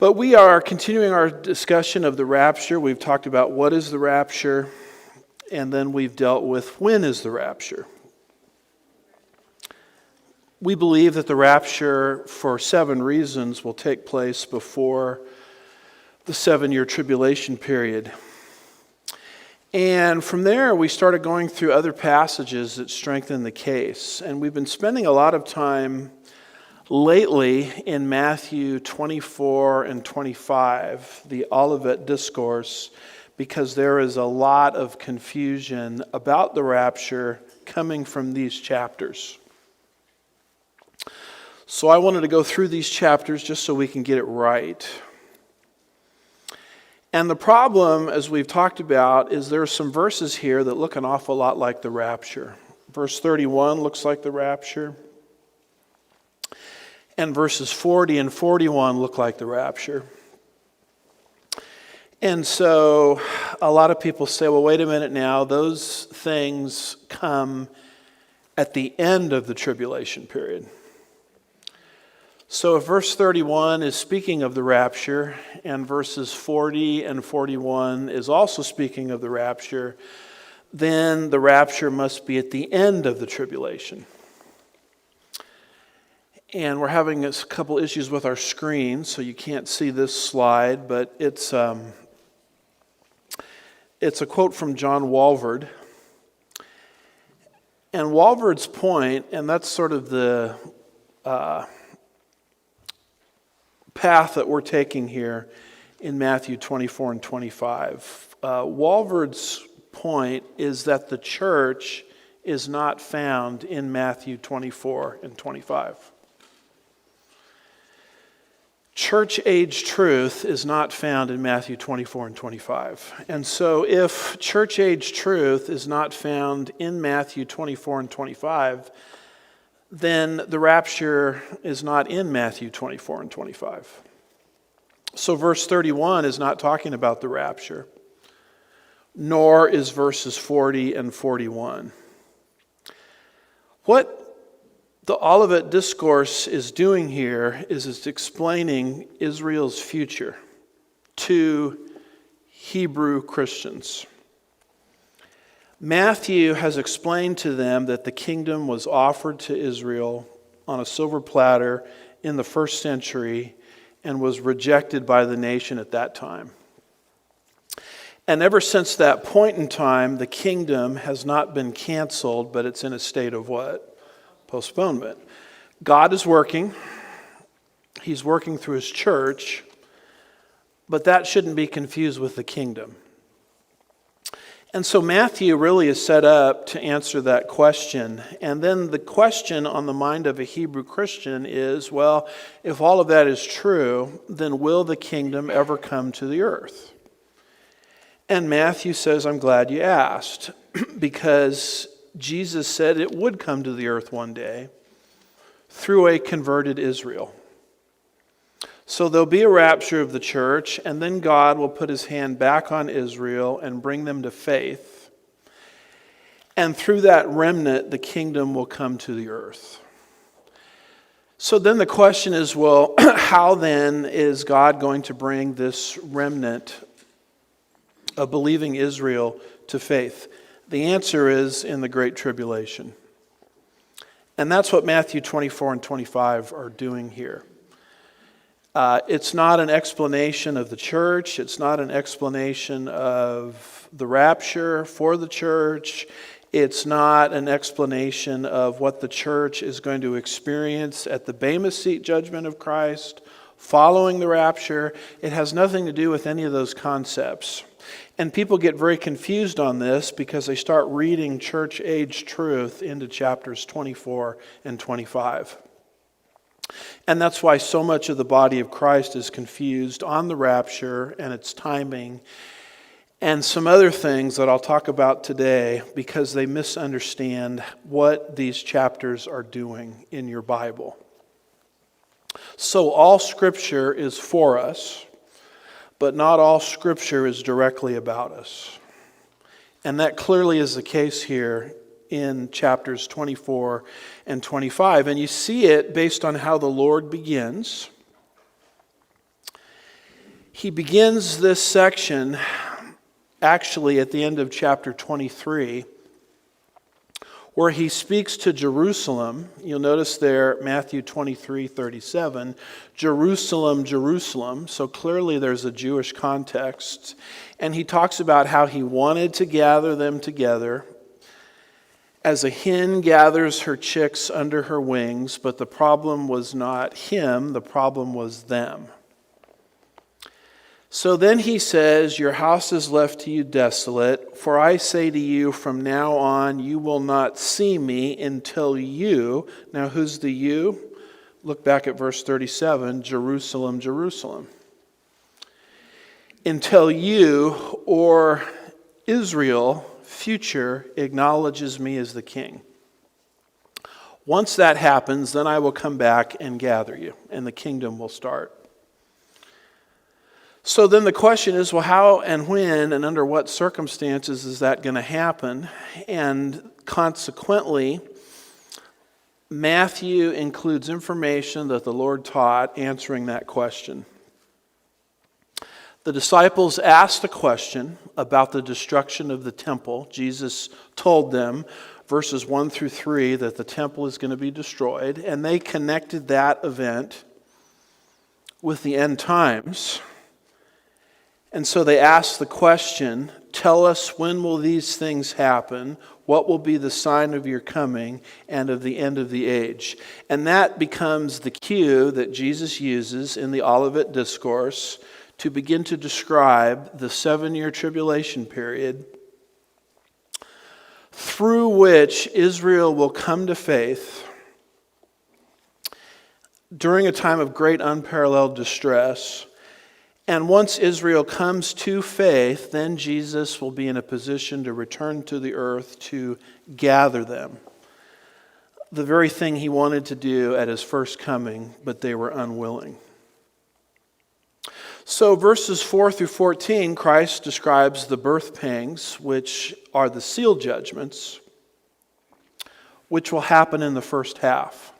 But we are continuing our discussion of the rapture. We've talked about what is the rapture, and then we've dealt with when is the rapture. We believe that the rapture, for 7 reasons, will take place before the 7-year tribulation period. And from there, we started going through other passages that strengthen the case. And we've been spending a lot of time lately in Matthew 24 and 25, the Olivet Discourse, because there is a lot of confusion about the rapture coming from these chapters. So I wanted to go through these chapters just so we can get it right. And the problem, as we've talked about, is there are some verses here that look an awful lot like the rapture. Verse 31 looks like the rapture. And verses 40 and 41 look like the rapture. And so a lot of people say, well, wait a minute now, those things come at the end of the tribulation period. So if verse 31 is speaking of the rapture, and verses 40 and 41 is also speaking of the rapture, then the rapture must be at the end of the tribulation. And we're having a couple issues with our screen, so you can't see this slide, but it's a quote from John Walvoord. And Walvoord's point, and that's sort of the path that we're taking here in Matthew 24 and 25. Walvoord's point is that the church is not found in Matthew 24 and 25. Church-age truth is not found in Matthew 24 and 25. And so if church-age truth is not found in Matthew 24 and 25, then the rapture is not in Matthew 24 and 25. So verse 31 is not talking about the rapture, nor is verses 40 and 41. What the Olivet Discourse is doing here is it's explaining Israel's future to Hebrew Christians. Matthew has explained to them that the kingdom was offered to Israel on a silver platter in the first century and was rejected by the nation at that time. And ever since that point in time, the kingdom has not been canceled, but it's in a state of what? Postponement. God is working. He's working through His church, but that shouldn't be confused with the kingdom. And so Matthew really is set up to answer that question. And then the question on the mind of a Hebrew Christian is, well, if all of that is true, then will the kingdom ever come to the earth? And Matthew says, I'm glad you asked, because Jesus said it would come to the earth one day through a converted Israel. So there'll be a rapture of the church, and then God will put His hand back on Israel and bring them to faith. And through that remnant, the kingdom will come to the earth. So then the question is, well, how then is God going to bring this remnant of believing Israel to faith? The answer is in the Great Tribulation. And that's what Matthew 24 and 25 are doing here. It's not an explanation of the church. It's not an explanation of the rapture for the church. It's not an explanation of what the church is going to experience at the Bema Seat judgment of Christ following the rapture. It has nothing to do with any of those concepts. And people get very confused on this because they start reading church-age truth into chapters 24 and 25. And that's why so much of the body of Christ is confused on the rapture and its timing and some other things that I'll talk about today because they misunderstand what these chapters are doing in your Bible. So all Scripture is for us, but not all Scripture is directly about us. And that clearly is the case here in chapters 24 and 25. And you see it based on how the Lord begins. He begins this section actually at the end of chapter 23, where he speaks to Jerusalem. You'll notice there, Matthew 23:37, Jerusalem, Jerusalem. So clearly there's a Jewish context. And he talks about how he wanted to gather them together as a hen gathers her chicks under her wings, but the problem was not him, the problem was them. So then he says, your house is left to you desolate, for I say to you, from now on you will not see me until you, now who's the you? Look back at verse 37, Jerusalem, Jerusalem. Until you, or Israel, future, acknowledges me as the king. Once that happens, then I will come back and gather you, and the kingdom will start. So then the question is, well, how and when and under what circumstances is that going to happen? And consequently, Matthew includes information that the Lord taught answering that question. The disciples asked a question about the destruction of the temple. Jesus told them, verses 1 through 3, that the temple is going to be destroyed, and they connected that event with the end times. And so they asked the question, tell us, when will these things happen? What will be the sign of your coming and of the end of the age? And that becomes the cue that Jesus uses in the Olivet Discourse to begin to describe the 7-year tribulation period through which Israel will come to faith during a time of great unparalleled distress. And once Israel comes to faith, then Jesus will be in a position to return to the earth to gather them. The very thing he wanted to do at his first coming, but they were unwilling. So verses 4 through 14, Christ describes the birth pangs, which are the seal judgments, which will happen in the first half.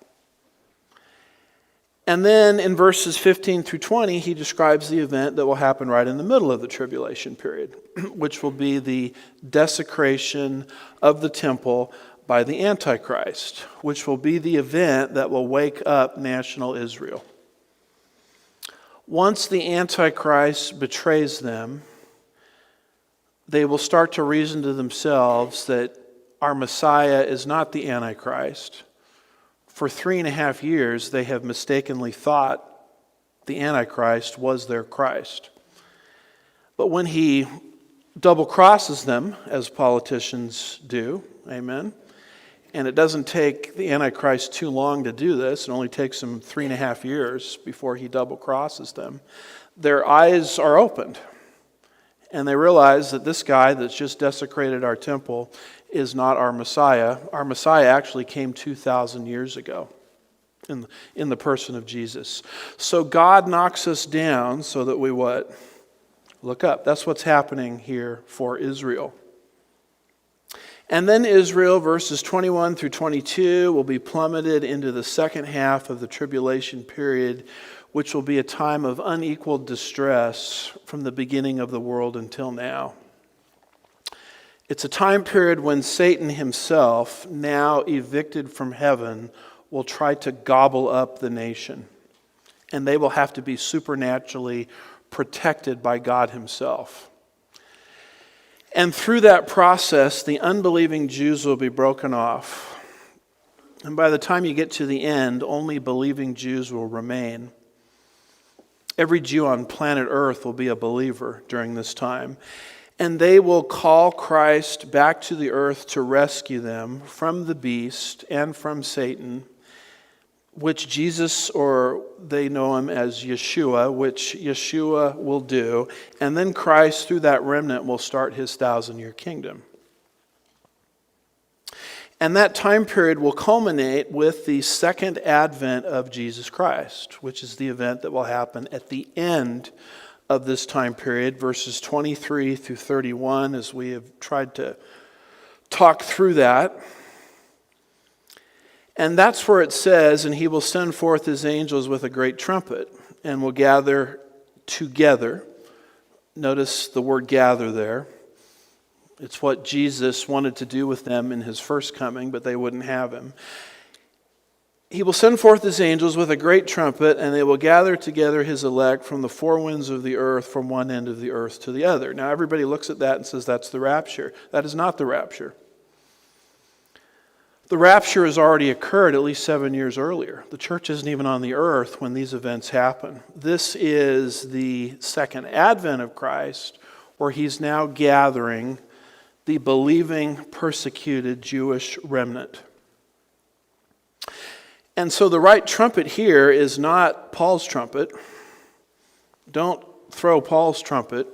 And then in verses 15 through 20, he describes the event that will happen right in the middle of the tribulation period, which will be the desecration of the temple by the Antichrist, which will be the event that will wake up national Israel. Once the Antichrist betrays them, they will start to reason to themselves that our Messiah is not the Antichrist. For 3.5 years, they have mistakenly thought the Antichrist was their Christ. But when he double crosses them, as politicians do, amen, and it doesn't take the Antichrist too long to do this, it only takes him 3.5 years before he double crosses them, their eyes are opened. And they realize that this guy that's just desecrated our temple is not our Messiah. Our Messiah actually came 2,000 years ago in the person of Jesus. So God knocks us down so that we what? Look up. That's what's happening here for Israel. And then Israel, verses 21 through 22, will be plummeted into the second half of the tribulation period, which will be a time of unequaled distress from the beginning of the world until now. It's a time period when Satan himself, now evicted from heaven, will try to gobble up the nation. And they will have to be supernaturally protected by God himself. And through that process, the unbelieving Jews will be broken off. And by the time you get to the end, only believing Jews will remain. Every Jew on planet Earth will be a believer during this time. And they will call Christ back to the earth to rescue them from the beast and from Satan, which Jesus, or they know him as Yeshua, which Yeshua will do. And then Christ, through that remnant, will start his 1,000-year kingdom. And that time period will culminate with the second advent of Jesus Christ, which is the event that will happen at the end of this time period, verses 23 through 31, as we have tried to talk through that. And that's where it says, and he will send forth his angels with a great trumpet, and will gather together. Notice the word gather there. It's what Jesus wanted to do with them in his first coming, but they wouldn't have him. He will send forth his angels with a great trumpet, and they will gather together his elect from the four winds of the earth, from one end of the earth to the other. Now everybody looks at that and says that's the rapture. That is not the rapture. The rapture has already occurred at least 7 years earlier. The church isn't even on the earth when these events happen. This is the second advent of Christ, where he's now gathering the believing, persecuted Jewish remnant. And so the right trumpet here is not Paul's trumpet. Don't throw Paul's trumpet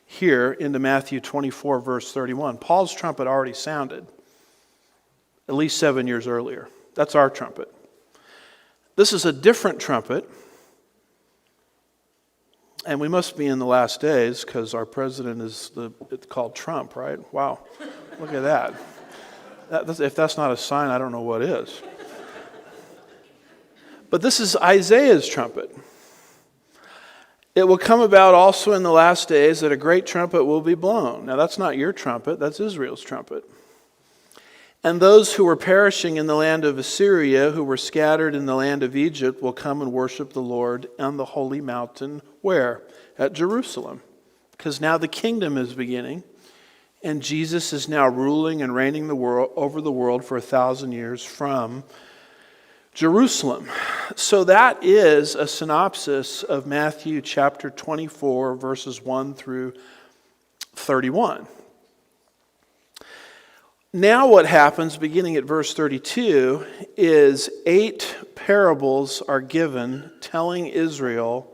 here into Matthew 24, verse 31. Paul's trumpet already sounded at least 7 years earlier. That's our trumpet. This is a different trumpet. And we must be in the last days because our president is it's called Trump, right? Wow, look at that. If that's not a sign, I don't know what is. But this is Isaiah's trumpet. It will come about also in the last days that a great trumpet will be blown. Now that's not your trumpet, that's Israel's trumpet. And those who were perishing in the land of Assyria, who were scattered in the land of Egypt, will come and worship the Lord on the holy mountain. Where? At Jerusalem. Because now the kingdom is beginning, and Jesus is now ruling and reigning over the world for 1,000 years from Jerusalem. So that is a synopsis of Matthew chapter 24, verses 1 through 31. Now what happens, beginning at verse 32, is 8 parables are given telling Israel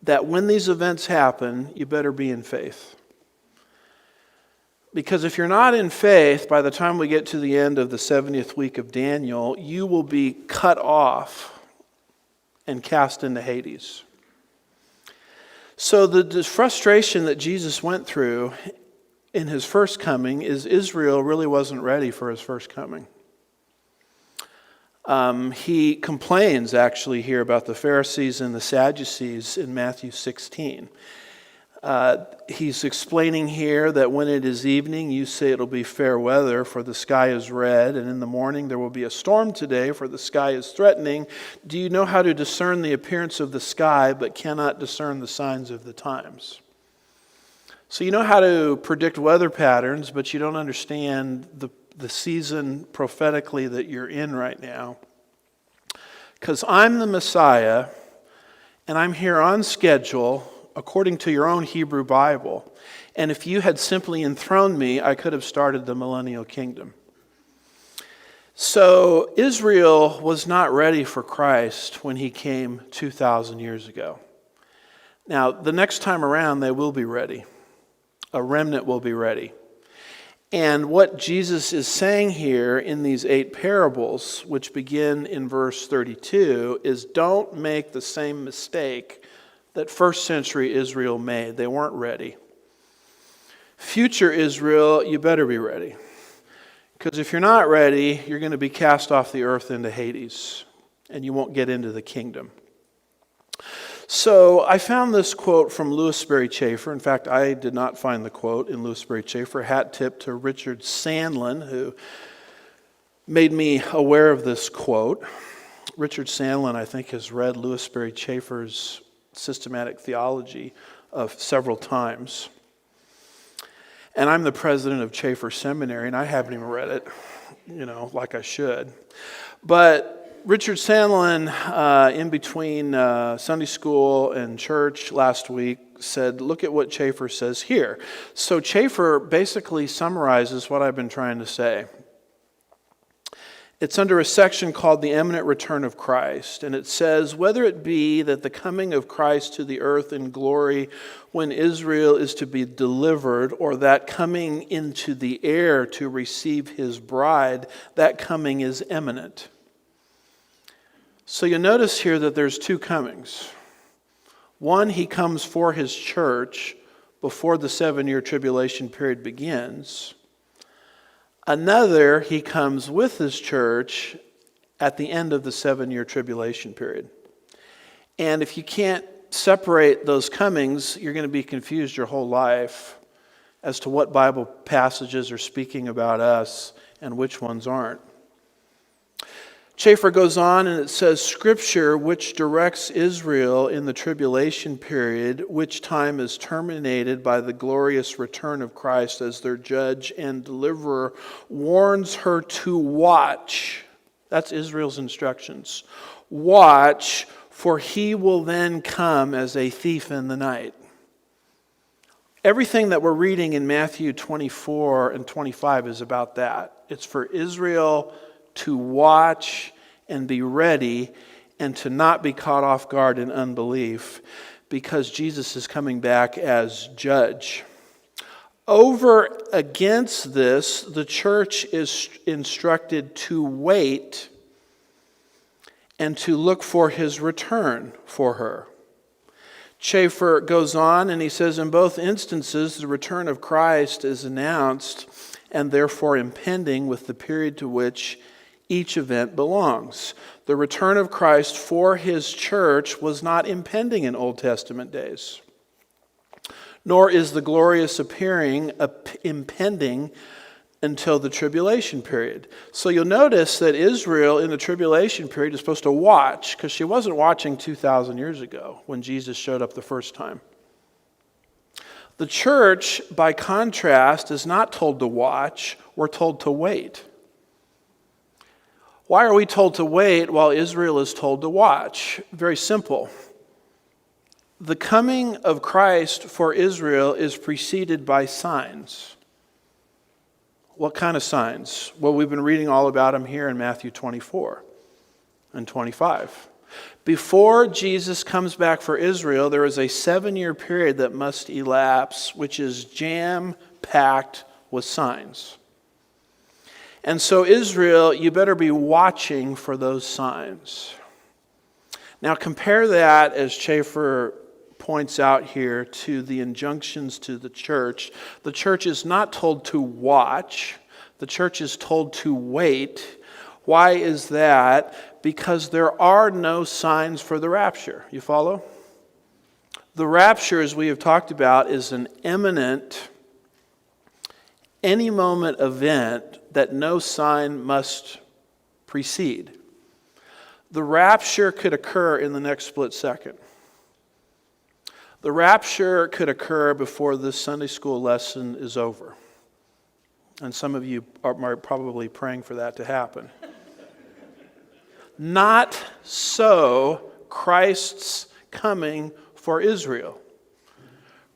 that when these events happen, you better be in faith. Because if you're not in faith, by the time we get to the end of the 70th week of Daniel, you will be cut off and cast into Hades. So the frustration that Jesus went through in his first coming is Israel really wasn't ready for his first coming. He complains actually here about the Pharisees and the Sadducees in Matthew 16. He's explaining here that when it is evening, you say it'll be fair weather, for the sky is red, and in the morning there will be a storm today, for the sky is threatening. Do you know how to discern the appearance of the sky, but cannot discern the signs of the times? So you know how to predict weather patterns, but you don't understand the season prophetically that you're in right now. Because I'm the Messiah, and I'm here on schedule, according to your own Hebrew Bible. And if you had simply enthroned me, I could have started the millennial kingdom. So Israel was not ready for Christ when he came 2,000 years ago. Now, the next time around, they will be ready. A remnant will be ready. And what Jesus is saying here in these 8 parables, which begin in verse 32, is don't make the same mistake that first century Israel made. They weren't ready. Future Israel, you better be ready. Because if you're not ready, you're going to be cast off the earth into Hades, and you won't get into the kingdom. So I found this quote from Louis Sperry Chafer. In fact, I did not find the quote in Louis Sperry Chafer. Hat tip to Richard Sandlin, who made me aware of this quote. Richard Sandlin, I think, has read Louis Sperry Chafer's systematic theology several times. And I'm the president of Chafer Seminary, and I haven't even read it, like I should. But Richard Sandlin, in between Sunday school and church last week, said, look at what Chafer says here. So Chafer basically summarizes what I've been trying to say. It's under a section called the Eminent Return of Christ. And it says, whether it be that the coming of Christ to the earth in glory when Israel is to be delivered, or that coming into the air to receive his bride, that coming is imminent. So you notice here that there's 2 comings. One, he comes for his church before the 7-year tribulation period begins. Another, he comes with his church at the end of the 7-year tribulation period. And if you can't separate those comings, you're going to be confused your whole life as to what Bible passages are speaking about us and which ones aren't. Chafer goes on and it says, Scripture which directs Israel in the tribulation period, which time is terminated by the glorious return of Christ as their judge and deliverer, warns her to watch. That's Israel's instructions. Watch, for he will then come as a thief in the night. Everything that we're reading in Matthew 24 and 25 is about that. It's for Israel to watch and be ready and to not be caught off guard in unbelief because Jesus is coming back as judge. Over against this, the church is instructed to wait and to look for his return for her. Chafer goes on and he says, in both instances, the return of Christ is announced and therefore impending with the period to which each event belongs. The return of Christ for his church was not impending in Old Testament days, nor is the glorious appearing impending until the tribulation period. So you'll notice that Israel in the tribulation period is supposed to watch, because she wasn't watching 2,000 years ago when Jesus showed up the first time. The church, by contrast, is not told to watch, we're told to wait. Why are we told to wait while Israel is told to watch? Very simple. The coming of Christ for Israel is preceded by signs. What kind of signs? Well, we've been reading all about them here in Matthew 24 and 25. Before Jesus comes back for Israel, there is a 7-year period that must elapse, which is jam-packed with signs. And so Israel, you better be watching for those signs. Now compare that, as Chafer points out here, to the injunctions to the church. The church is not told to watch. The church is told to wait. Why is that? Because there are no signs for the rapture. You follow? The rapture, as we have talked about, is an imminent, any moment event that no sign must precede. The rapture could occur in the next split second. The rapture could occur before this Sunday school lesson is over. And some of you are probably praying for that to happen. Not so Christ's coming for Israel.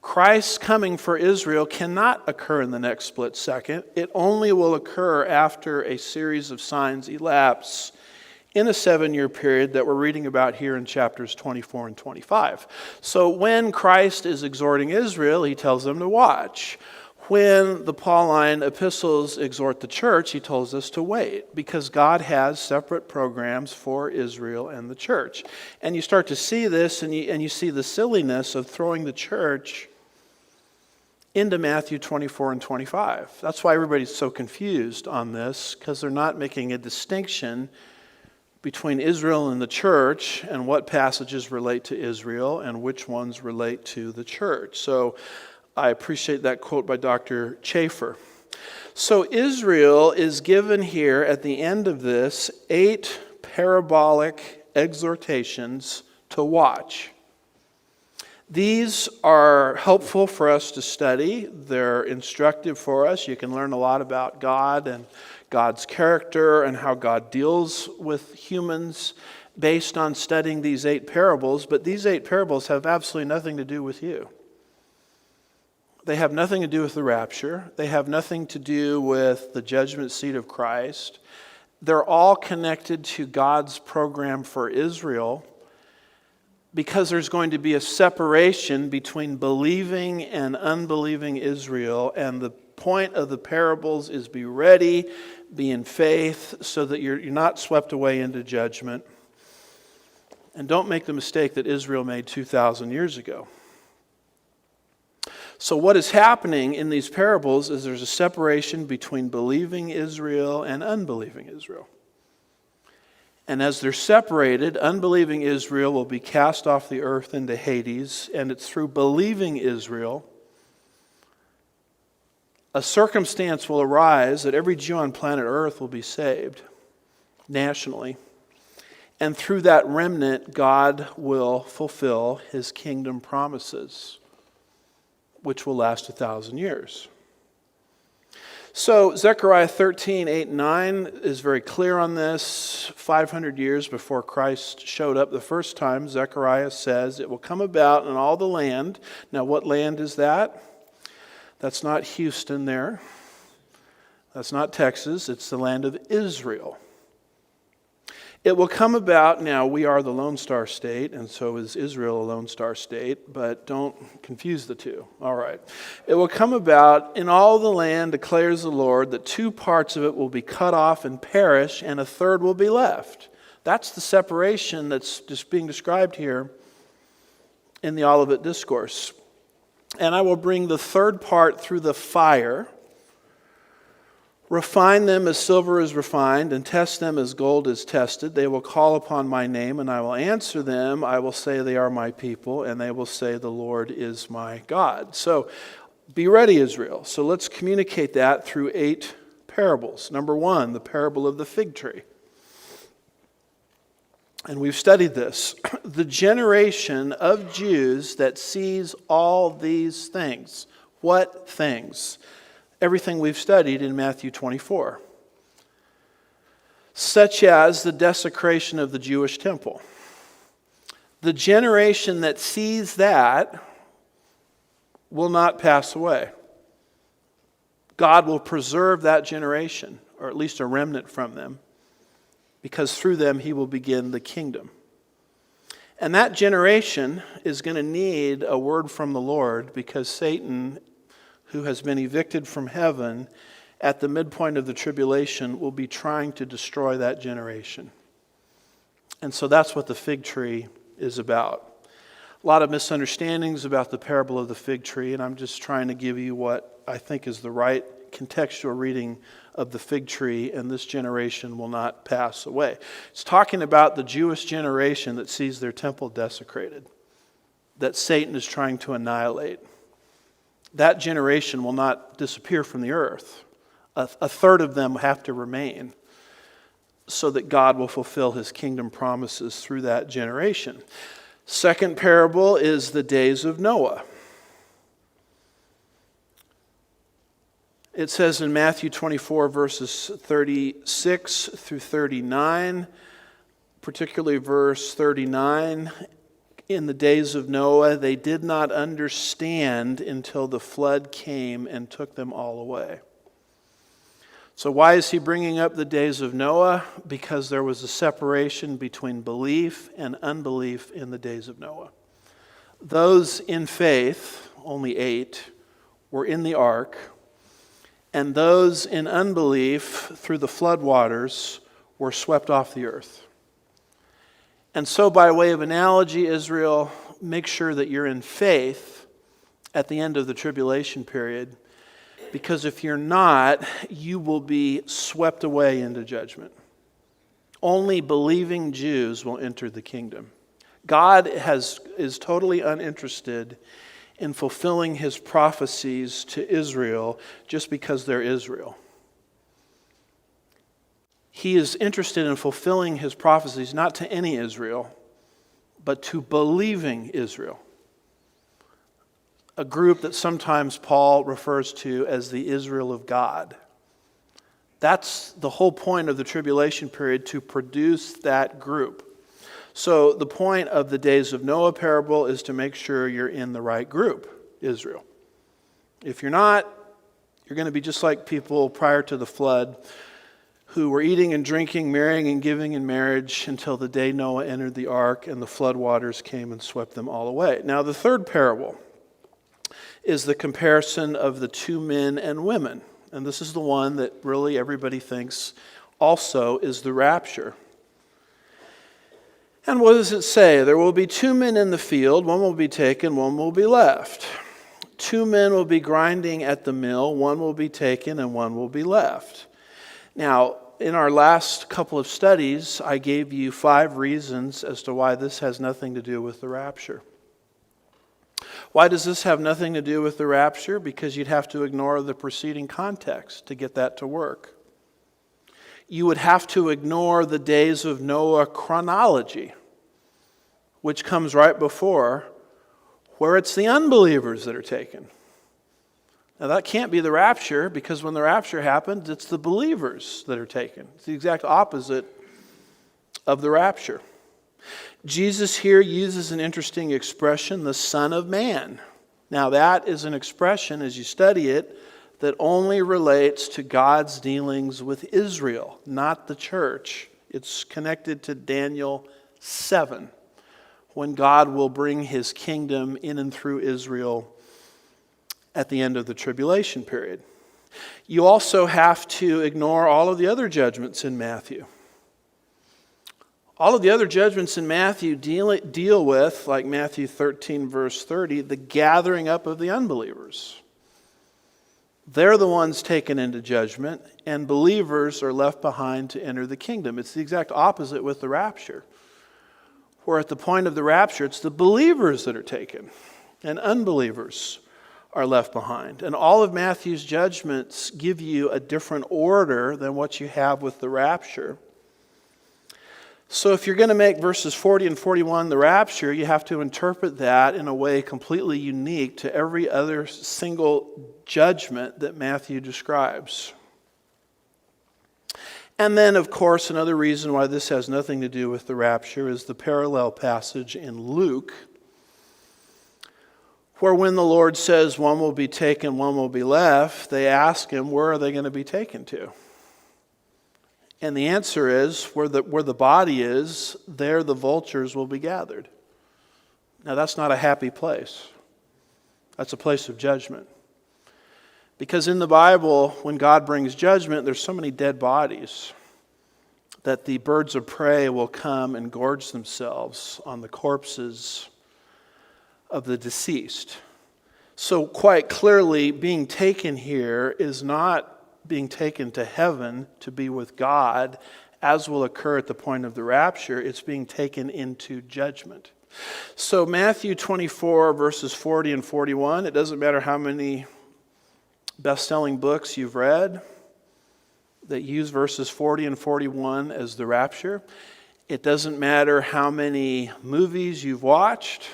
Christ's coming for Israel cannot occur in the next split second. It only will occur after a series of signs elapse in a 7-year period that we're reading about here in chapters 24 and 25. So when Christ is exhorting Israel, he tells them to watch. When the Pauline epistles exhort the church, he tells us to wait, because God has separate programs for Israel and the church. And you start to see this, and you see the silliness of throwing the church into Matthew 24 and 25. That's why everybody's so confused on this, because they're not making a distinction between Israel and the church and what passages relate to Israel and which ones relate to the church. So I appreciate that quote by Dr. Chafer. So Israel is given here at the end of this 8 parabolic exhortations to watch. These are helpful for us to study. They're instructive for us. You can learn a lot about God and God's character and how God deals with humans based on studying these 8 parables. But these 8 parables have absolutely nothing to do with you. They have nothing to do with the rapture. They have nothing to do with the judgment seat of Christ. They're all connected to God's program for Israel, because there's going to be a separation between believing and unbelieving Israel. And the point of the parables is be ready, be in faith, so that you're not swept away into judgment. And don't make the mistake that Israel made 2,000 years ago. So what is happening in these parables is there's a separation between believing Israel and unbelieving Israel. And as they're separated, unbelieving Israel will be cast off the earth into Hades, and it's through believing Israel a circumstance will arise that every Jew on planet Earth will be saved nationally. And through that remnant, God will fulfill his kingdom promises, which will last 1,000 years. So Zechariah 13, 8 and 9 is very clear on this. 500 years before Christ showed up the first time, Zechariah says, it will come about in all the land. Now what land is that? That's not Houston there. That's not Texas. It's the land of Israel. It will come about, now we are the Lone Star State, and so is Israel a Lone Star State, but don't confuse the two. All right. It will come about in all the land, declares the Lord, that 2 parts of it will be cut off and perish, and a third will be left. That's the separation that's just being described here in the Olivet Discourse. And I will bring the third part through the fire, refine them as silver is refined, and test them as gold is tested. They will call upon my name, and I will answer them. I will say they are my people, and they will say the Lord is my God. So be ready, Israel. So let's communicate that through 8 parables. Number 1, the parable of the fig tree. And we've studied this. The generation of Jews that sees all these things. What things? Everything we've studied in Matthew 24. Such as the desecration of the Jewish temple. The generation that sees that will not pass away. God will preserve that generation, or at least a remnant from them, because through them he will begin the kingdom. And that generation is going to need a word from the Lord, because Satan, who has been evicted from heaven at the midpoint of the tribulation, will be trying to destroy that generation. And so that's what the fig tree is about. A lot of misunderstandings about the parable of the fig tree, and I'm just trying to give you what I think is the right contextual reading of the fig tree, and this generation will not pass away. It's talking about the Jewish generation that sees their temple desecrated, that Satan is trying to annihilate. That generation will not disappear from the earth. A third of them have to remain so that God will fulfill his kingdom promises through that generation. Second parable is the days of Noah. It says in Matthew 24, verses 36 through 39, particularly verse 39, in the days of Noah, they did not understand until the flood came and took them all away. So why is he bringing up the days of Noah? Because there was a separation between belief and unbelief in the days of Noah. Those in faith, only 8, were in the ark, and those in unbelief through the floodwaters were swept off the earth. And so by way of analogy, Israel, make sure that you're in faith at the end of the tribulation period, because if you're not, you will be swept away into judgment. Only believing Jews will enter the kingdom. God is totally uninterested in fulfilling his prophecies to Israel just because they're Israel. He is interested in fulfilling his prophecies not to any Israel, but to believing Israel. A group that sometimes Paul refers to as the Israel of God. That's the whole point of the tribulation period, to produce that group. So the point of the days of Noah parable is to make sure you're in the right group, Israel. If you're not, you're going to be just like people prior to the flood who were eating and drinking, marrying and giving in marriage until the day Noah entered the ark and the flood waters came and swept them all away. Now the third parable is the comparison of the 2 men and women. And this is the one that really everybody thinks also is the rapture. And what does it say? There will be 2 men in the field, one will be taken, one will be left. 2 men will be grinding at the mill, one will be taken and one will be left. Now, in our last couple of studies, I gave you 5 reasons as to why this has nothing to do with the rapture. Why does this have nothing to do with the rapture? Because you'd have to ignore the preceding context to get that to work. You would have to ignore the days of Noah chronology, which comes right before, where it's the unbelievers that are taken. Now that can't be the rapture, because when the rapture happens, it's the believers that are taken. It's the exact opposite of the rapture. Jesus here uses an interesting expression, the Son of Man. Now that is an expression, as you study it, that only relates to God's dealings with Israel, not the church. It's connected to Daniel 7, when God will bring his kingdom in and through Israel at the end of the tribulation period. You also have to ignore all of the other judgments in Matthew. All of the other judgments in Matthew deal with, like Matthew 13, verse 30, the gathering up of the unbelievers. They're the ones taken into judgment, and believers are left behind to enter the kingdom. It's the exact opposite with the rapture, where at the point of the rapture, it's the believers that are taken, and unbelievers are left behind. And all of Matthew's judgments give you a different order than what you have with the rapture. So if you're going to make verses 40 and 41 the rapture, you have to interpret that in a way completely unique to every other single judgment that Matthew describes. And then, of course, another reason why this has nothing to do with the rapture is the parallel passage in Luke, where when the Lord says one will be taken, one will be left, they ask him, where are they going to be taken to? And the answer is, where the body is, there the vultures will be gathered. Now that's not a happy place. That's a place of judgment. Because in the Bible, when God brings judgment, there's so many dead bodies that the birds of prey will come and gorge themselves on the corpses of the deceased. So quite clearly, being taken here is not being taken to heaven to be with God, as will occur at the point of the rapture. It's being taken into judgment. So Matthew 24, verses 40 and 41, it doesn't matter how many best-selling books you've read that use verses 40 and 41 as the rapture. It doesn't matter how many movies you've watched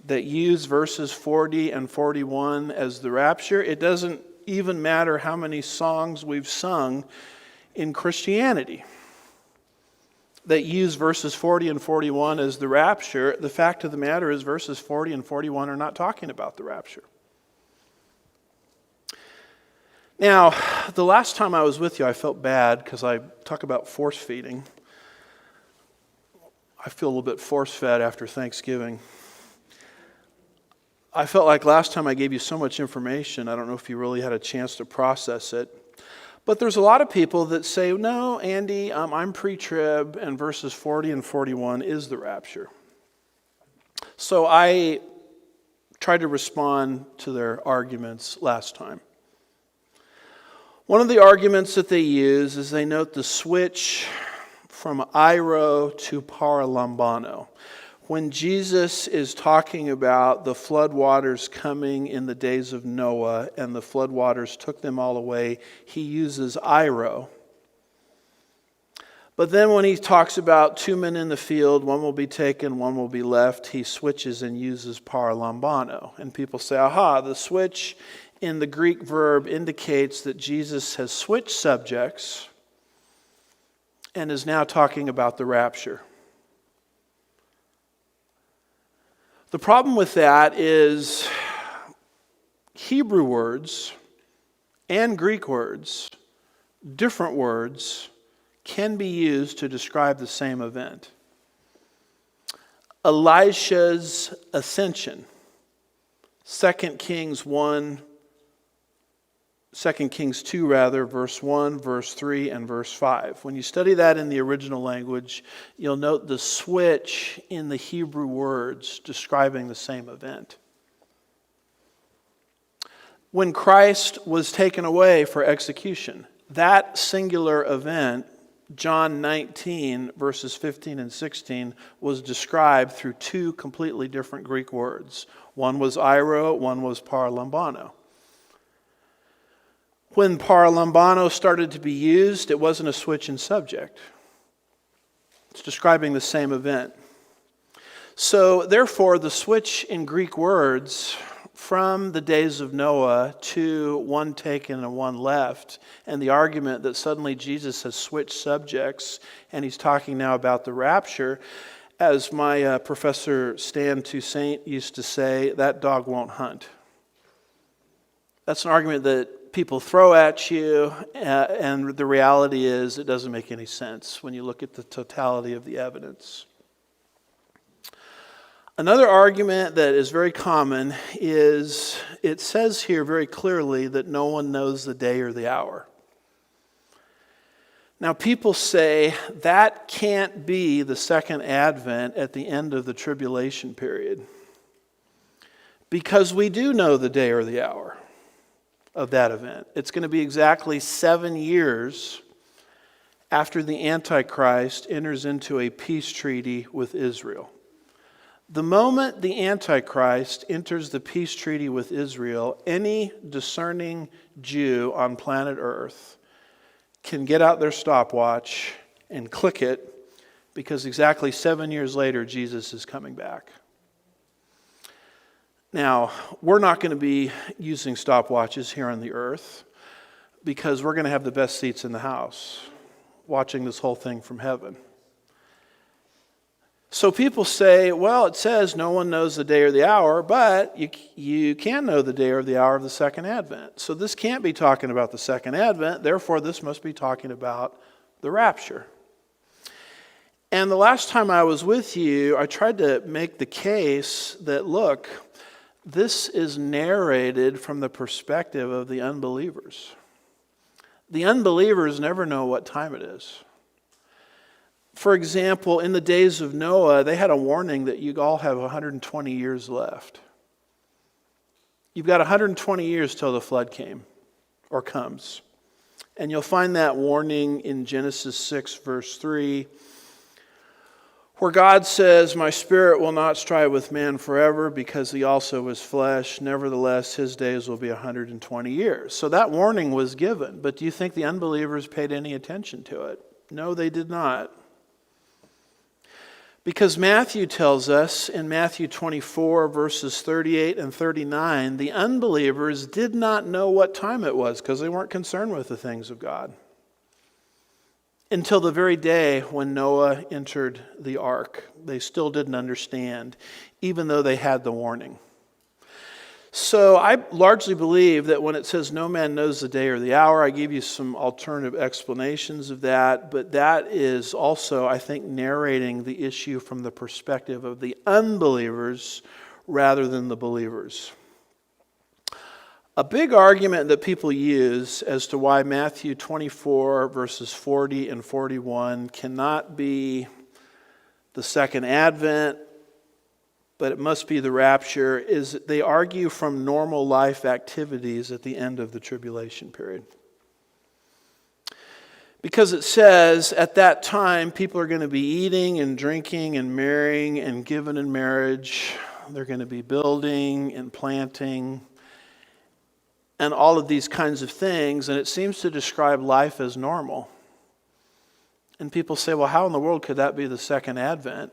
that use verses 40 and 41 as the rapture. It doesn't even matter how many songs we've sung in Christianity that use verses 40 and 41 as the rapture. The fact of the matter is verses 40 and 41 are not talking about the rapture. Now, the last time I was with you, I felt bad because I talk about force feeding. I feel a little bit force-fed after Thanksgiving. I felt like last time I gave you so much information, I don't know if you really had a chance to process it. But there's a lot of people that say, no, Andy, I'm pre-trib, and verses 40 and 41 is the rapture. So I tried to respond to their arguments last time. One of the arguments that they use is they note the switch from airo to paralambano. When Jesus is talking about the floodwaters coming in the days of Noah and the floodwaters took them all away, he uses airo. But then when he talks about 2 men in the field, one will be taken, one will be left, he switches and uses paralambano. And people say, aha, the switch in the Greek verb indicates that Jesus has switched subjects and is now talking about the rapture. The problem with that is Hebrew words and Greek words, different words, can be used to describe the same event. Elisha's ascension, 2 Kings 2 verse 1, verse 3, and verse 5. When you study that in the original language, you'll note the switch in the Hebrew words describing the same event. When Christ was taken away for execution, that singular event, John 19, verses 15 and 16, was described through two completely different Greek words. One was airo, one was paralambano. When paralambano started to be used, it wasn't a switch in subject. It's describing the same event. So, therefore, the switch in Greek words from the days of Noah to one taken and one left, and the argument that suddenly Jesus has switched subjects and he's talking now about the rapture, as my professor Stan Toussaint used to say, that dog won't hunt. That's an argument that people throw at you, and the reality is it doesn't make any sense when you look at the totality of the evidence. Another argument that is very common is it says here very clearly that no one knows the day or the hour. Now, people say that can't be the second advent at the end of the tribulation period, because we do know the day or the hour of that event. It's going to be exactly 7 years after the Antichrist enters into a peace treaty with Israel. The moment the Antichrist enters the peace treaty with Israel, any discerning Jew on planet Earth can get out their stopwatch and click it, because exactly 7 years later, Jesus is coming back. Now, we're not going to be using stopwatches here on the earth, because we're going to have the best seats in the house, watching this whole thing from heaven. So people say, well, it says no one knows the day or the hour, but you can know the day or the hour of the second advent. So this can't be talking about the second advent, therefore this must be talking about the rapture. And the last time I was with you, I tried to make the case that, look, this is narrated from the perspective of the unbelievers. The unbelievers never know what time it is. For example, in the days of Noah, they had a warning that you all have 120 years left. You've got 120 years till the flood came or comes. And you'll find that warning in Genesis 6, verse 3, where God says, "My spirit will not strive with man forever, because he also is flesh. Nevertheless, his days will be 120 years." So that warning was given. But do you think the unbelievers paid any attention to it? No, they did not. Because Matthew tells us in Matthew 24, verses 38 and 39, the unbelievers did not know what time it was because they weren't concerned with the things of God until the very day when Noah entered the ark. They still didn't understand, even though they had the warning. So I largely believe that when it says no man knows the day or the hour, I gave you some alternative explanations of that, but that is also, I think, narrating the issue from the perspective of the unbelievers rather than the believers. A big argument that people use as to why Matthew 24, verses 40 and 41 cannot be the second advent, but it must be the rapture, is that they argue from normal life activities at the end of the tribulation period. Because it says at that time people are going to be eating and drinking and marrying and given in marriage. They're going to be building and planting and all of these kinds of things, and it seems to describe life as normal. And people say, well, how in the world could that be the second advent?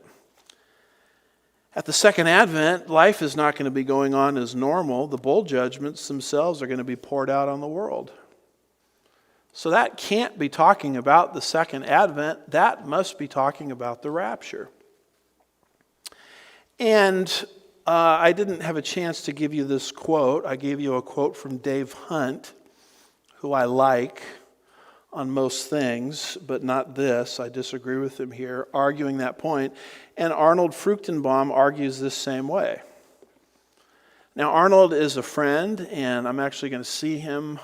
At the second advent, life is not going to be going on as normal. The bowl judgments themselves are going to be poured out on the world. So that can't be talking about the second advent. That must be talking about the rapture. And I didn't have a chance to give you this quote. I gave you a quote from Dave Hunt, who I like on most things, but not this. I disagree with him here, arguing that point. And Arnold Fruchtenbaum argues this same way. Now, Arnold is a friend, and I'm actually going to see him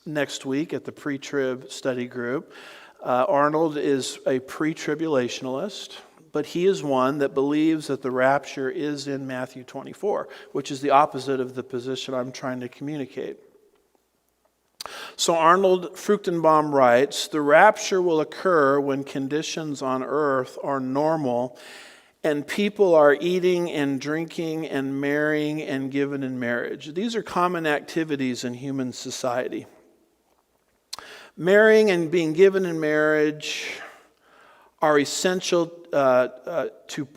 next week at the pre-trib study group. Arnold is a pre-tribulationalist, but he is one that believes that the rapture is in Matthew 24, which is the opposite of the position I'm trying to communicate. So Arnold Fruchtenbaum writes, the rapture will occur when conditions on earth are normal and people are eating and drinking and marrying and given in marriage. These are common activities in human society. Marrying and being given in marriage are essential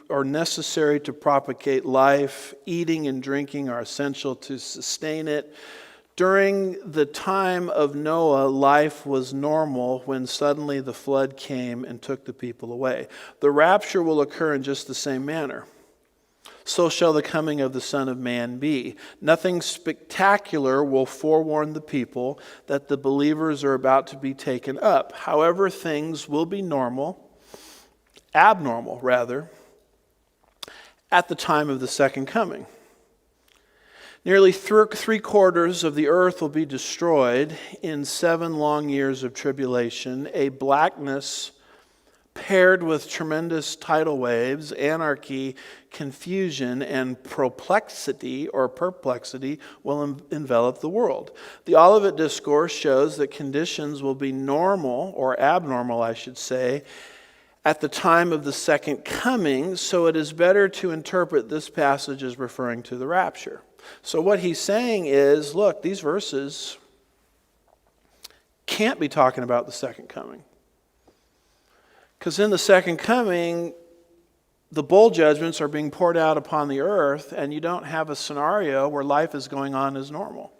or necessary to propagate life. Eating and drinking are essential to sustain it. During the time of Noah, life was normal when suddenly the flood came and took the people away. The rapture will occur in just the same manner. So shall the coming of the Son of Man be. Nothing spectacular will forewarn the people that the believers are about to be taken up. However, things will be abnormal rather, at the time of the second coming. Nearly three-quarters of the earth will be destroyed in 7 long years of tribulation, a blackness paired with tremendous tidal waves, anarchy, confusion, and perplexity will envelop the world. The Olivet Discourse shows that conditions will be normal, or abnormal, I should say, at the time of the second coming, so it is better to interpret this passage as referring to the rapture. So what he's saying is, look, these verses can't be talking about the second coming. Because in the second coming, the bowl judgments are being poured out upon the earth, and you don't have a scenario where life is going on as normal.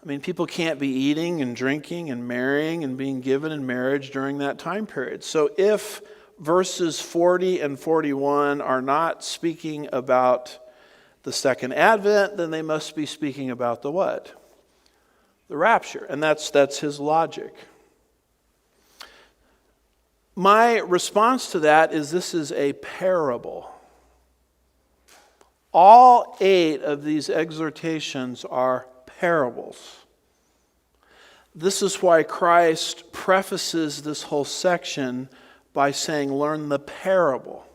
I mean, people can't be eating and drinking and marrying and being given in marriage during that time period. So if verses 40 and 41 are not speaking about the second advent, then they must be speaking about the what? The rapture. And that's his logic. My response to that is this is a parable. All 8 of these exhortations are parables. This is why Christ prefaces this whole section by saying, learn the parable.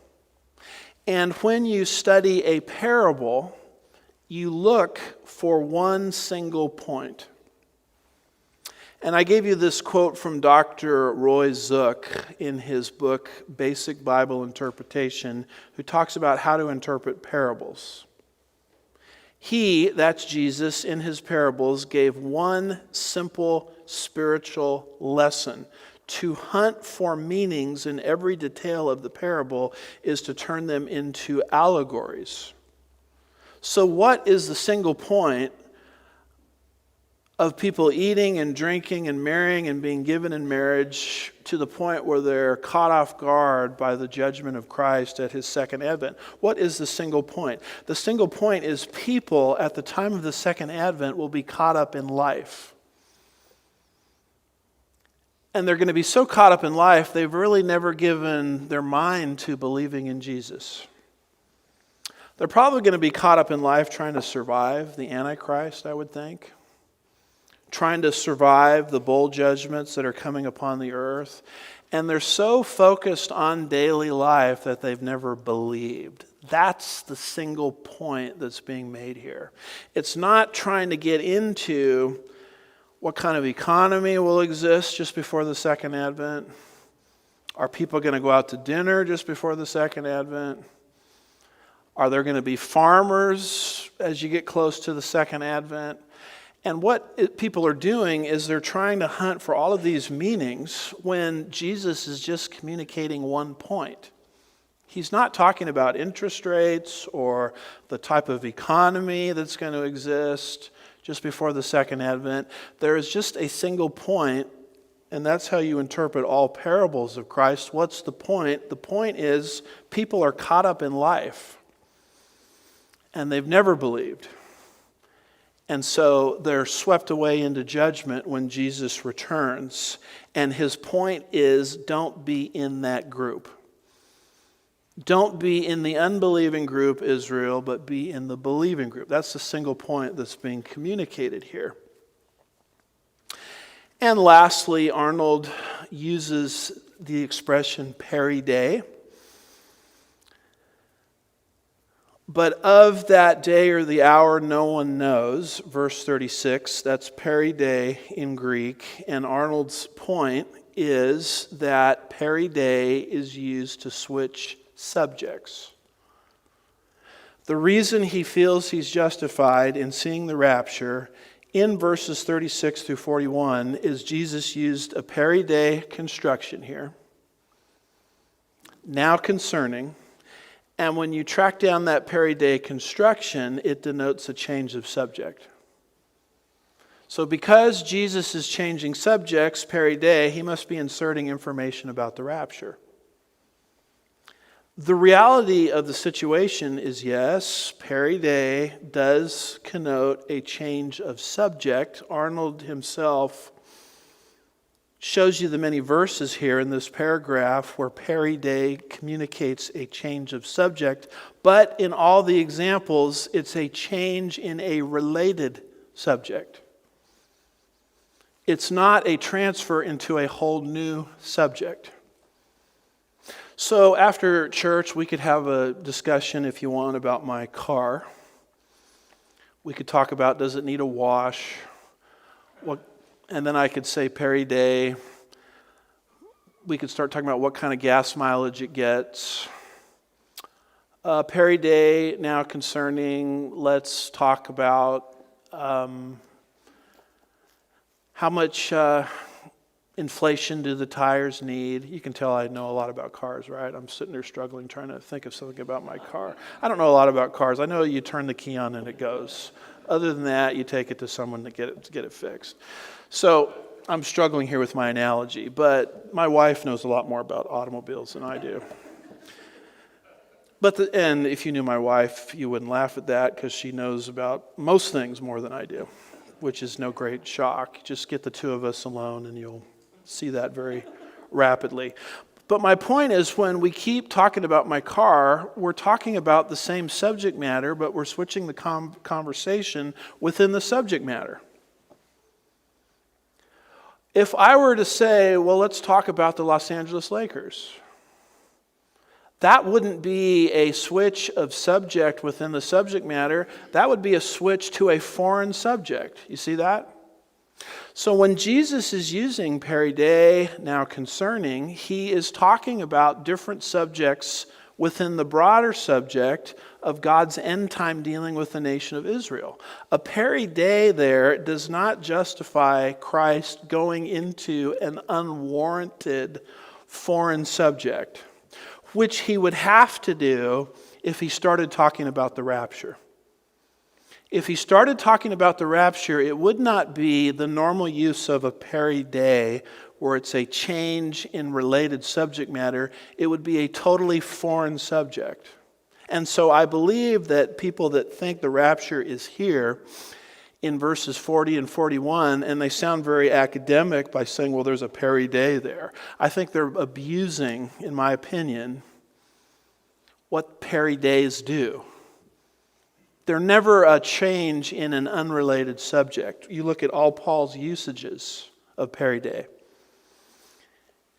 And when you study a parable, you look for one single point. And I gave you this quote from Dr. Roy Zook in his book, Basic Bible Interpretation, who talks about how to interpret parables. He, that's Jesus, in his parables gave one simple spiritual lesson. To hunt for meanings in every detail of the parable is to turn them into allegories. So what is the single point of people eating and drinking and marrying and being given in marriage to the point where they're caught off guard by the judgment of Christ at his second advent? What is the single point? The single point is people at the time of the second advent will be caught up in life. And they're going to be so caught up in life, they've really never given their mind to believing in Jesus. They're probably going to be caught up in life trying to survive the Antichrist, I would think. Trying to survive the bowl judgments that are coming upon the earth. And they're so focused on daily life that they've never believed. That's the single point that's being made here. It's not trying to get into what kind of economy will exist just before the second advent. Are people going to go out to dinner just before the second advent? Are there going to be farmers as you get close to the second advent? And what people are doing is they're trying to hunt for all of these meanings when Jesus is just communicating one point. He's not talking about interest rates or the type of economy that's going to exist just before the second advent. There is just a single point, and that's how you interpret all parables of Christ. What's the point? The point is people are caught up in life, and they've never believed. And so they're swept away into judgment when Jesus returns. And his point is, don't be in that group. Don't be in the unbelieving group, Israel, but be in the believing group. That's the single point that's being communicated here. And lastly, Arnold uses the expression peri-day. But of that day or the hour no one knows, verse 36, that's peridei in Greek, and Arnold's point is that peridei is used to switch subjects. The reason he feels he's justified in seeing the rapture in verses 36 through 41 is Jesus used a peridei construction here. Now concerning, and when you track down that peridei construction, it denotes a change of subject. So because Jesus is changing subjects, peridei, he must be inserting information about the rapture. The reality of the situation is, yes, peridei does connote a change of subject. Arnold himself shows you the many verses here in this paragraph where peridei communicates a change of subject, but in all the examples, it's a change in a related subject. It's not a transfer into a whole new subject. So after church, we could have a discussion, if you want, about my car. We could talk about, does it need a wash? And then I could say peridei. We could start talking about what kind of gas mileage it gets. Peridei now concerning, let's talk about how much inflation do the tires need? You can tell I know a lot about cars, right? I'm sitting there struggling, trying to think of something about my car. I don't know a lot about cars. I know you turn the key on and it goes. Other than that, you take it to someone to get it fixed. So I'm struggling here with my analogy, but my wife knows a lot more about automobiles than I do. And if you knew my wife, you wouldn't laugh at that because she knows about most things more than I do, which is no great shock. Just get the two of us alone and you'll see that very rapidly. But my point is, when we keep talking about my car, we're talking about the same subject matter, but we're switching the conversation within the subject matter. If I were to say, well, let's talk about the Los Angeles Lakers, that wouldn't be a switch of subject within the subject matter. That would be a switch to a foreign subject. You see that? So when Jesus is using peridei, now concerning, he is talking about different subjects within the broader subject of God's end time dealing with the nation of Israel. A peridei there does not justify Christ going into an unwarranted foreign subject, which he would have to do if he started talking about the rapture. If he started talking about the rapture, it would not be the normal use of a peridei, where it's a change in related subject matter. It would be a totally foreign subject. And so I believe that people that think the rapture is here in verses 40 and 41, and they sound very academic by saying, well, there's a peridei there. I think they're abusing, in my opinion, what perideis do. They're never a change in an unrelated subject. You look at all Paul's usages of peridei.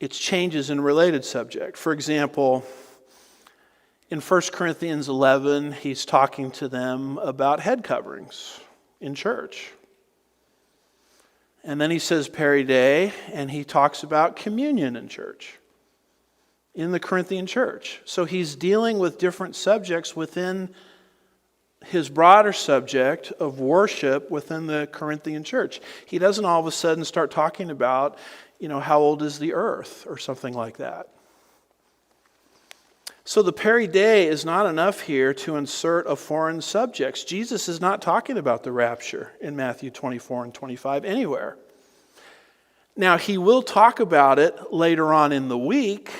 It's changes in related subject. For example, in 1 Corinthians 11, he's talking to them about head coverings in church. And then he says peridei, and he talks about communion in church, in the Corinthian church. So he's dealing with different subjects within his broader subject of worship within the Corinthian church. He doesn't all of a sudden start talking about, how old is the earth or something like that. So the peridei is not enough here to insert a foreign subject. Jesus is not talking about the rapture in Matthew 24 and 25 anywhere. Now, he will talk about it later on in the week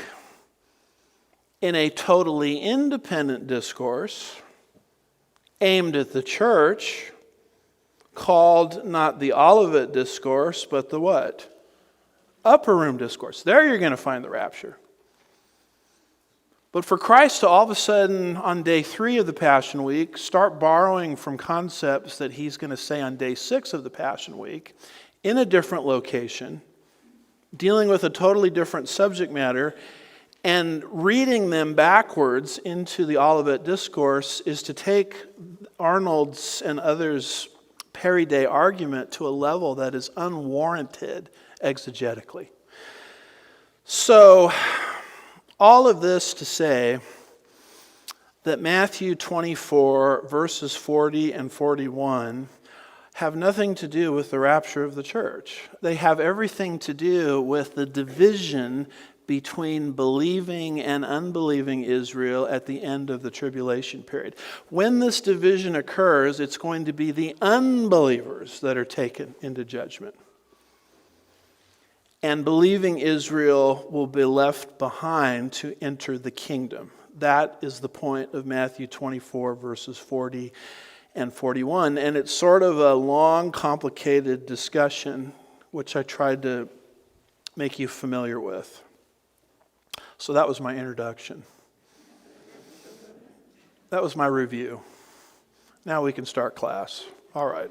in a totally independent discourse aimed at the church, called not the Olivet Discourse, but the what? Upper Room Discourse. There you're going to find the rapture. But for Christ to all of a sudden on day 3 of the Passion Week start borrowing from concepts that he's going to say on day 6 of the Passion Week in a different location, dealing with a totally different subject matter, And reading them backwards into the Olivet Discourse is to take Arnold's and others' Perry Day argument to a level that is unwarranted exegetically. So, all of this to say that Matthew 24, verses 40 and 41 have nothing to do with the rapture of the church. They have everything to do with the division between believing and unbelieving Israel at the end of the tribulation period. When this division occurs, it's going to be the unbelievers that are taken into judgment. And believing Israel will be left behind to enter the kingdom. That is the point of Matthew 24, verses 40 and 41. And it's sort of a long, complicated discussion, which I tried to make you familiar with. So that was my introduction. That was my review. Now we can start class. All right.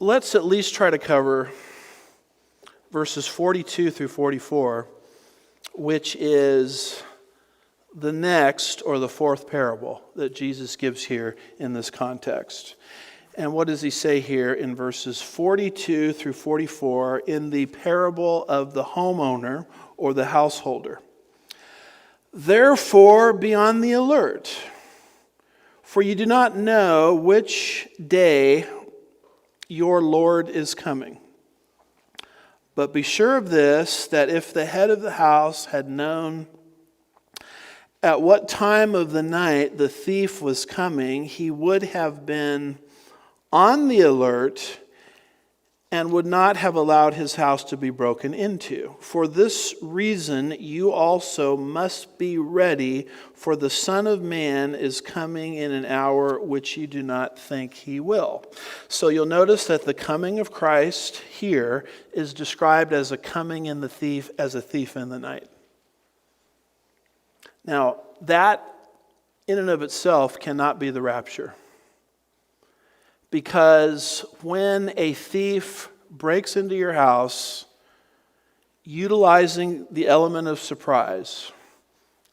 Let's at least try to cover verses 42 through 44, which is the next or the fourth parable that Jesus gives here in this context. And what does he say here in verses 42 through 44 in the parable of the homeowner or the householder? Therefore, be on the alert, for you do not know which day your Lord is coming. But be sure of this, that if the head of the house had known at what time of the night the thief was coming, he would have been on the alert and would not have allowed his house to be broken into. For this reason, you also must be ready, for the Son of Man is coming in an hour which you do not think he will. So you'll notice that the coming of Christ here is described as a coming in the thief, as a thief in the night. Now, that in and of itself cannot be the rapture. Because when a thief breaks into your house, utilizing the element of surprise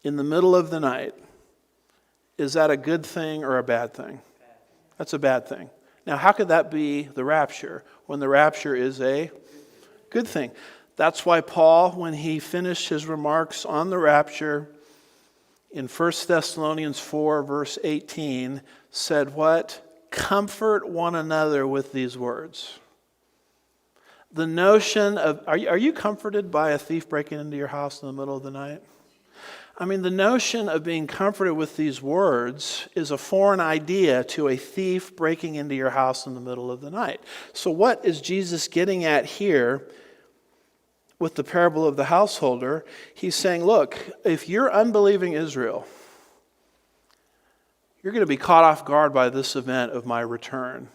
in the middle of the night, is that a good thing or a bad thing? That's a bad thing. Now, how could that be the rapture when the rapture is a good thing? That's why Paul, when he finished his remarks on the rapture in 1 Thessalonians 4, verse 18, said what? Comfort one another with these words. The notion of, are you comforted by a thief breaking into your house in the middle of the night? I mean, the notion of being comforted with these words is a foreign idea to a thief breaking into your house in the middle of the night. So what is Jesus getting at here with the parable of the householder? He's saying, look, if you're unbelieving Israel, you're going to be caught off guard by this event of my return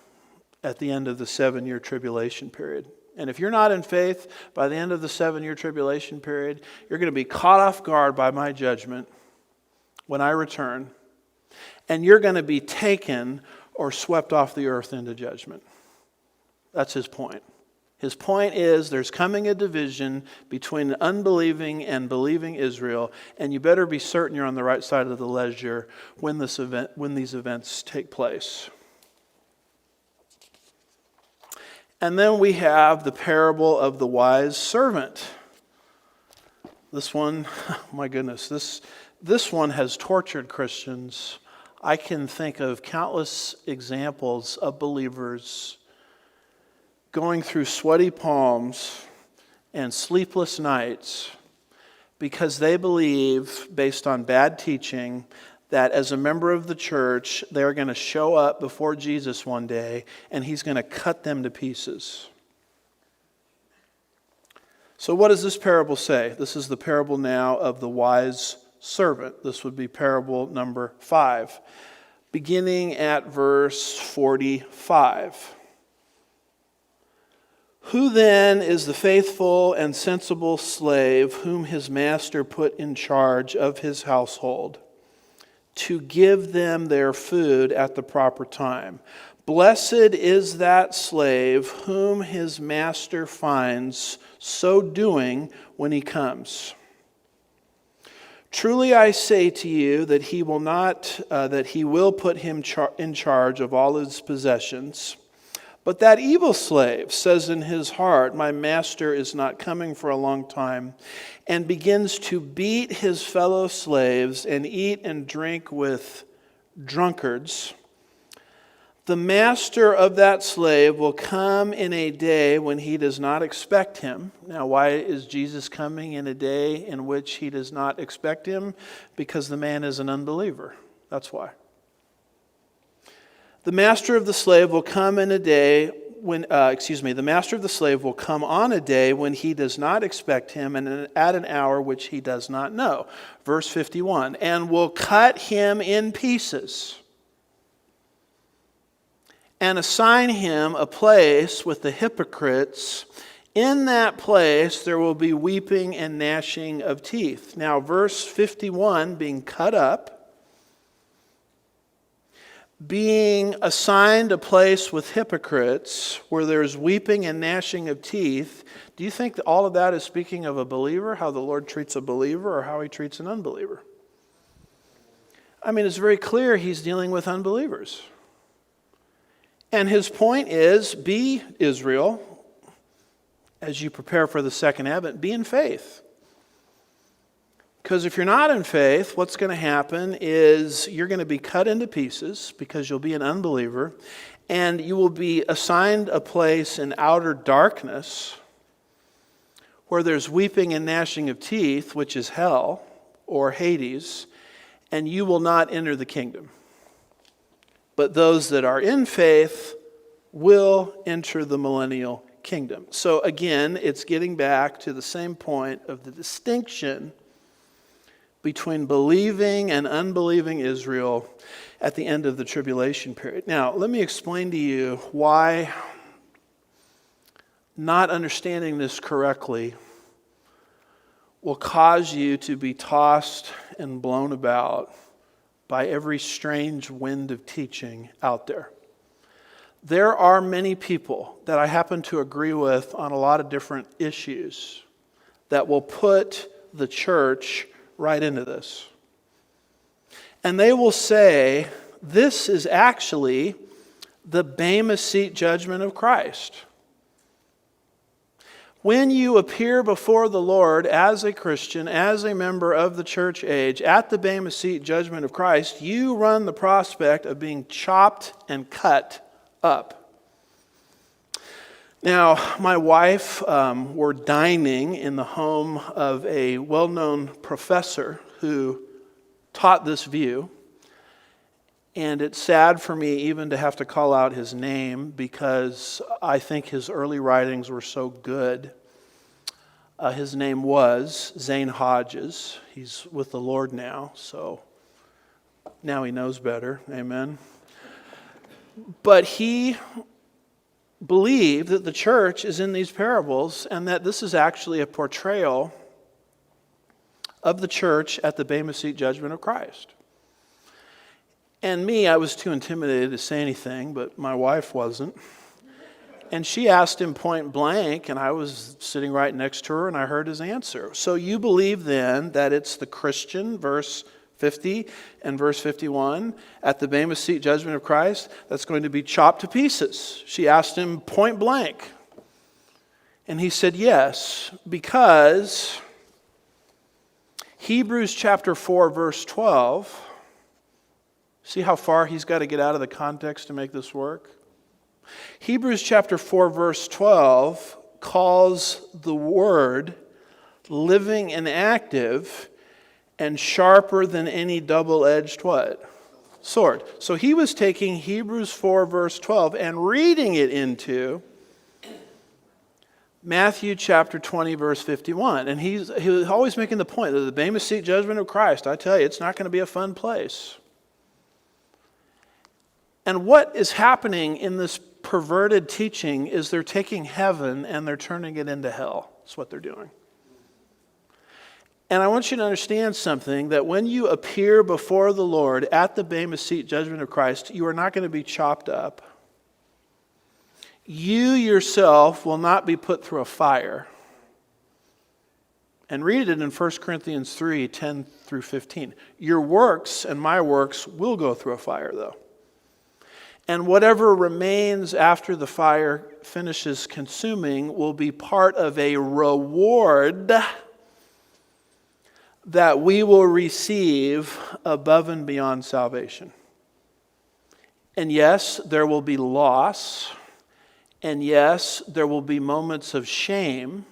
at the end of the 7-year tribulation period. And if you're not in faith, by the end of the 7-year tribulation period, you're going to be caught off guard by my judgment when I return. And you're going to be taken or swept off the earth into judgment. That's his point. His point is there's coming a division between unbelieving and believing Israel, and you better be certain you're on the right side of the ledger when these events take place. And then we have the parable of the wise servant. This one, oh my goodness, this one has tortured Christians. I can think of countless examples of believers going through sweaty palms and sleepless nights because they believe, based on bad teaching, that as a member of the church, they're going to show up before Jesus one day and he's going to cut them to pieces. So what does this parable say? This is the parable now of the wise servant. This would be parable number 5, beginning at verse 45. Who then is the faithful and sensible slave whom his master put in charge of his household, to give them their food at the proper time? Blessed is that slave whom his master finds so doing when he comes. Truly I say to you that he will put him in charge of all his possessions. But that evil slave says in his heart, my master is not coming for a long time, and begins to beat his fellow slaves and eat and drink with drunkards. The master of that slave will come in a day when he does not expect him. Now, why is Jesus coming in a day in which he does not expect him? Because the man is an unbeliever. That's why. The master of the slave will come in a day when, the master of the slave will come on a day when he does not expect him and at an hour which he does not know. Verse 51, and will cut him in pieces and assign him a place with the hypocrites. In that place there will be weeping and gnashing of teeth. Now, verse 51, being cut up, being assigned a place with hypocrites where there's weeping and gnashing of teeth, do you think that all of that is speaking of a believer, how the Lord treats a believer, or how he treats an unbeliever? I mean, it's very clear he's dealing with unbelievers. And his point is, be Israel, as you prepare for the second advent, be in faith. Because if you're not in faith, what's going to happen is you're going to be cut into pieces because you'll be an unbeliever, and you will be assigned a place in outer darkness where there's weeping and gnashing of teeth, which is hell or Hades, and you will not enter the kingdom. But those that are in faith will enter the millennial kingdom. So again, it's getting back to the same point of the distinction between believing and unbelieving Israel at the end of the tribulation period. Now, let me explain to you why not understanding this correctly will cause you to be tossed and blown about by every strange wind of teaching out there. There are many people that I happen to agree with on a lot of different issues that will put the church right into this. And they will say, this is actually the Bema Seat judgment of Christ. When you appear before the Lord as a Christian, as a member of the church age, at the Bema Seat judgment of Christ, you run the prospect of being chopped and cut up. Now, my wife were dining in the home of a well-known professor who taught this view. And it's sad for me even to have to call out his name because I think his early writings were so good. His name was Zane Hodges. He's with the Lord now, so now he knows better. Amen. But he believed that the church is in these parables and that this is actually a portrayal of the church at the Bema Seat judgment of Christ. And me, I was too intimidated to say anything, but my wife wasn't. And she asked him point blank, and I was sitting right next to her, and I heard his answer. So you believe then that it's the Christian, verse 50 and verse 51, at the Bema Seat judgment of Christ, that's going to be chopped to pieces. She asked him point blank. And he said yes, because Hebrews chapter 4, verse 12, see how far he's got to get out of the context to make this work? Hebrews chapter 4, verse 12 calls the word living and active and sharper than any double-edged what? Sword. So he was taking Hebrews 4, verse 12 and reading it into Matthew chapter 20, verse 51. And he was always making the point that the Bema Seat judgment of Christ, I tell you, it's not going to be a fun place. And what is happening in this perverted teaching is they're taking heaven and they're turning it into hell. That's what they're doing. And I want you to understand something, that when you appear before the Lord at the Bema Seat judgment of Christ, you are not going to be chopped up. You yourself will not be put through a fire. And read it in 1 Corinthians 3, 10 through 15. Your works and my works will go through a fire, though. And whatever remains after the fire finishes consuming will be part of a reward that we will receive above and beyond salvation. And yes, there will be loss. And yes, there will be moments of shame.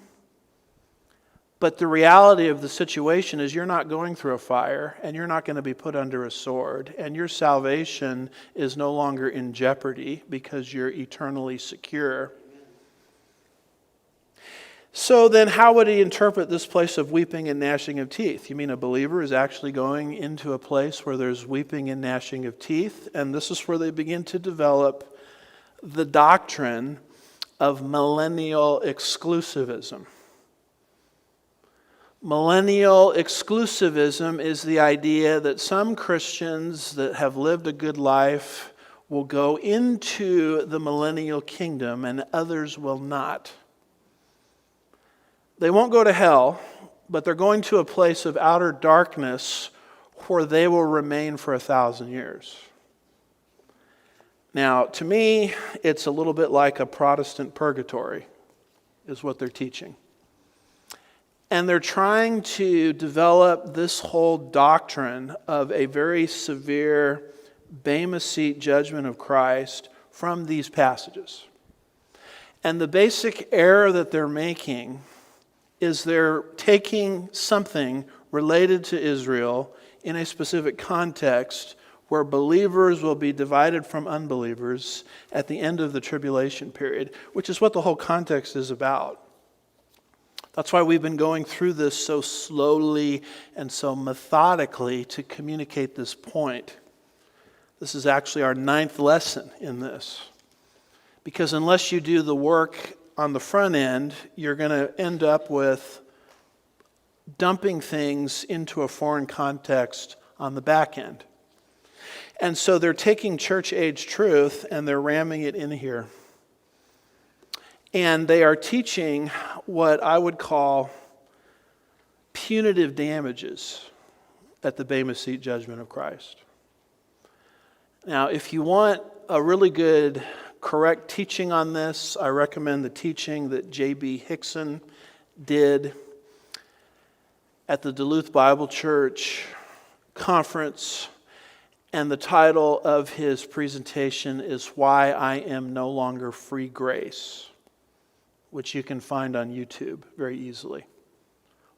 But the reality of the situation is you're not going through a fire, and you're not going to be put under a sword, and your salvation is no longer in jeopardy because you're eternally secure. So then how would he interpret this place of weeping and gnashing of teeth? You mean a believer is actually going into a place where there's weeping and gnashing of teeth? And this is where they begin to develop the doctrine of millennial exclusivism. Millennial exclusivism is the idea that some Christians that have lived a good life will go into the millennial kingdom and others will not. They won't go to hell, but they're going to a place of outer darkness where they will remain for 1,000 years. Now, to me, it's a little bit like a Protestant purgatory, is what they're teaching. And they're trying to develop this whole doctrine of a very severe Bema Seat judgment of Christ from these passages. And the basic error that they're making is they're taking something related to Israel in a specific context where believers will be divided from unbelievers at the end of the tribulation period, which is what the whole context is about. That's why we've been going through this so slowly and so methodically to communicate this point. This is actually our 9th lesson in this. Because unless you do the work on the front end, you're going to end up with dumping things into a foreign context on the back end. And so they're taking church age truth and they're ramming it in here. And they are teaching what I would call punitive damages at the Bema Seat judgment of Christ. Now, if you want a really good, correct teaching on this, I recommend the teaching that J.B. Hickson did at the Duluth Bible Church conference. And the title of his presentation is Why I Am No Longer Free Grace, which you can find on YouTube very easily.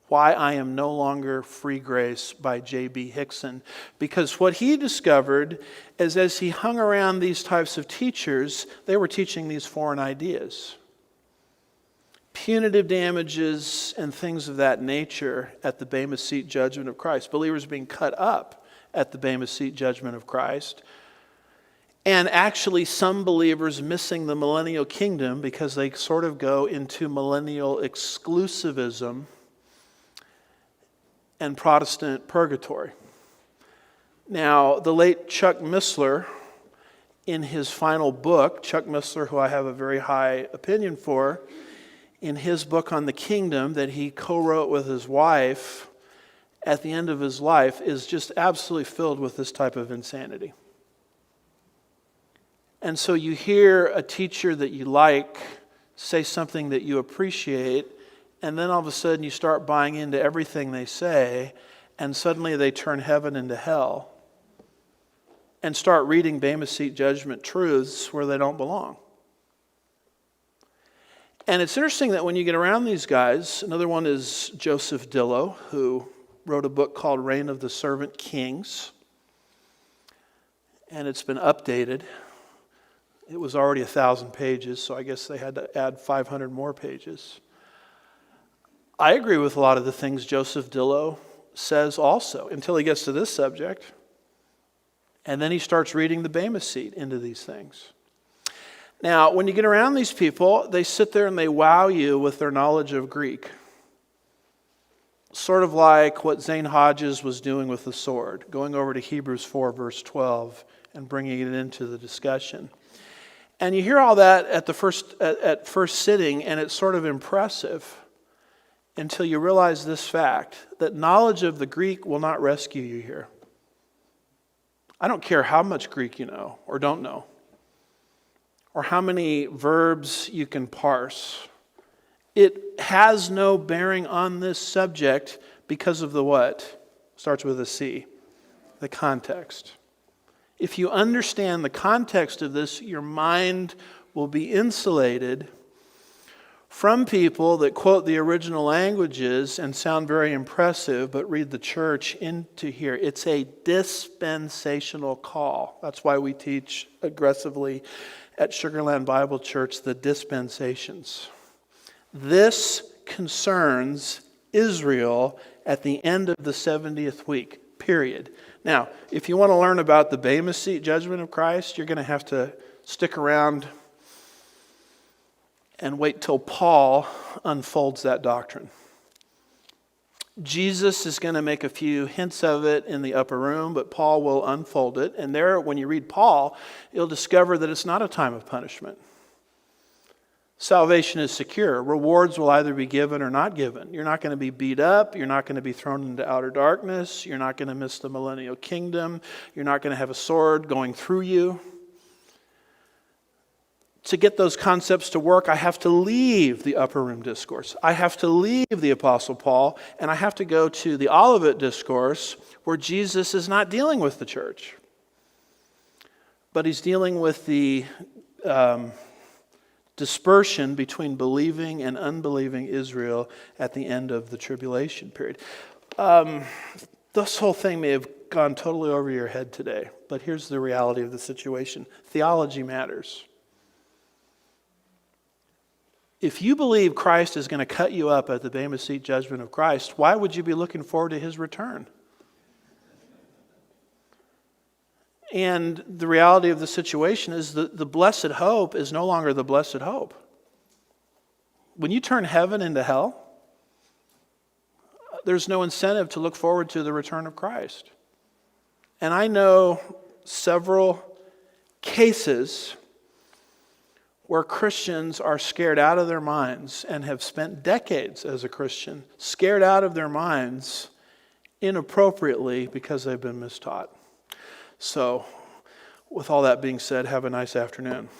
Why I Am No Longer Free Grace by J.B. Hickson. Because what he discovered is as he hung around these types of teachers, they were teaching these foreign ideas. Punitive damages and things of that nature at the Bema Seat judgment of Christ. Believers being cut up at the Bema Seat judgment of Christ. And actually some believers missing the millennial kingdom because they sort of go into millennial exclusivism and Protestant purgatory. Now, the late Chuck Missler, in his final book, Chuck Missler, who I have a very high opinion for, in his book on the kingdom that he co-wrote with his wife at the end of his life, is just absolutely filled with this type of insanity. And so you hear a teacher that you like say something that you appreciate, and then all of a sudden you start buying into everything they say, and suddenly they turn heaven into hell and start reading Bema Seat judgment truths where they don't belong. And it's interesting that when you get around these guys, another one is Joseph Dillow, who wrote a book called Reign of the Servant Kings, and it's been updated. It was already 1,000 pages, so I guess they had to add 500 more pages. I agree with a lot of the things Joseph Dillow says also, until he gets to this subject. And then he starts reading the Bema Seat into these things. Now, when you get around these people, they sit there and they wow you with their knowledge of Greek. Sort of like what Zane Hodges was doing with the sword, going over to Hebrews 4, verse 12, and bringing it into the discussion. And you hear all that at first sitting, and it's sort of impressive. until you realize this fact, that knowledge of the Greek will not rescue you here. I don't care how much Greek you know or don't know, or how many verbs you can parse. It has no bearing on this subject because of the what? Starts with a C. The context. If you understand the context of this, your mind will be insulated from people that quote the original languages and sound very impressive, but read the church into here. It's a dispensational call. That's why we teach aggressively at Sugarland Bible Church the dispensations. This concerns Israel at the end of the 70th week, period. Now, if you want to learn about the Bema Seat judgment of Christ, you're going to have to stick around and wait till Paul unfolds that doctrine. Jesus is going to make a few hints of it in the upper room, but Paul will unfold it. And there, when you read Paul, you'll discover that it's not a time of punishment. Salvation is secure. Rewards will either be given or not given. You're not going to be beat up. You're not going to be thrown into outer darkness. You're not going to miss the millennial kingdom. You're not going to have a sword going through you. To get those concepts to work, I have to leave the upper room discourse. I have to leave the Apostle Paul, and I have to go to the Olivet discourse, where Jesus is not dealing with the church, but he's dealing with the dispersion between believing and unbelieving Israel at the end of the tribulation period. This whole thing may have gone totally over your head today, but here's the reality of the situation. Theology matters. If you believe Christ is going to cut you up at the Bema Seat judgment of Christ, why would you be looking forward to his return? And the reality of the situation is that the blessed hope is no longer the blessed hope. When you turn heaven into hell, there's no incentive to look forward to the return of Christ. And I know several cases where Christians are scared out of their minds and have spent decades as a Christian scared out of their minds inappropriately because they've been mistaught. So, with all that being said, have a nice afternoon.